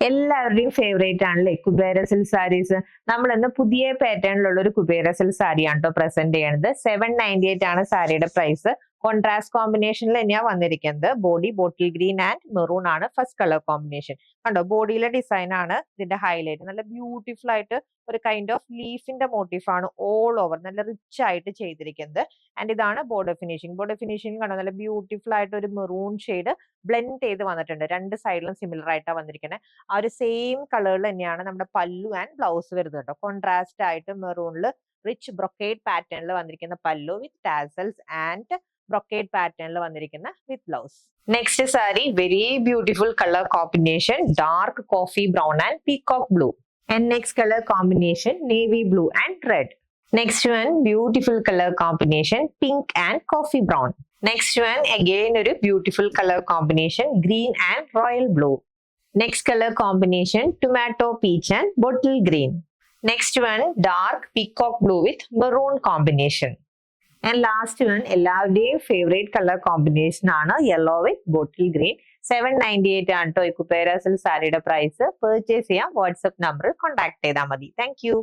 എല്ലാവരുടെയും ഫേവറേറ്റ് ആണല്ലേ കുബേര സിൽക്ക് സാരീസ്. നമ്മൾ ഇന്ന് പുതിയ പാറ്റേണിലുള്ള ഒരു കുബേര സിൽക്ക് സാരിയാണ് കേട്ടോ പ്രസന്റ് ചെയ്യുന്നത്. 798 ആണ് സാരിയുടെ പ്രൈസ്. കോൺട്രാസ്റ്റ് കോമ്പിനേഷനിൽ തന്നെയാ വന്നിരിക്കുന്നത്. Body bottle green and maroon ആണ് ഫസ്റ്റ് കളർ കോമ്പിനേഷൻ. കണ്ടോ, ബോഡിയിലെ ഡിസൈൻ ആണ് ഇതിന്റെ ഹൈലൈറ്റ്. നല്ല ബ്യൂട്ടിഫുൾ ആയിട്ട് ഒരു കൈൻഡ് ഓഫ് ലീഫിന്റെ മോട്ടീഫ് ആണ് ഓൾ ഓവർ നല്ല റിച്ച് ആയിട്ട് ചെയ്തിരിക്കുന്നത്. ആൻഡ് ഇതാണ് ബോർഡർ ഫിനിഷിംഗ്. ബോർഡർ ഫിനിഷിംഗ് കണ്ടോ, നല്ല ബ്യൂട്ടിഫുൾ ആയിട്ട് ഒരു മെറൂൺ ഷെയ്ഡ് ബ്ലെൻഡ് ചെയ്ത് വന്നിട്ടുണ്ട്. രണ്ട് സൈഡിലും സിമിലർ ആയിട്ടാണ് വന്നിരിക്കുന്നത്. ആ ഒരു സെയിം കളറിൽ തന്നെയാണ് നമ്മുടെ പല്ലു ആൻഡ് ബ്ലൗസ് വരുന്നത് കേട്ടോ. കോൺട്രാസ്റ്റ് ആയിട്ട് മെറൂണിൽ റിച്ച് ബ്രൊക്കേഡ് പാറ്റേണിൽ വന്നിരിക്കുന്ന പല്ലു വിത്ത് ടാസൽസ് ആൻഡ് ബ്രൊക്കേഡ് പാറ്റേണിൽ വന്നിരിക്കുന്ന with blouse. Next sari very beautiful colour combination, dark coffee brown and peacock blue. And next color combination navy blue and red. Next one beautiful color combination pink and coffee brown. Next one again a beautiful color combination green and royal blue. Next color combination tomato peach and bottle green. Next one dark peacock blue with maroon combination. And last one എല്ലാവരുടെയും favorite color combination ആണ് yellow with bottle green. 798 ആണ് കേട്ടോ ഈ Kubera silk സാരിയുടെ price. Purchase ചെയ്യാം WhatsApp നമ്പറിൽ contact ചെയ്താൽ മതി. Thank you.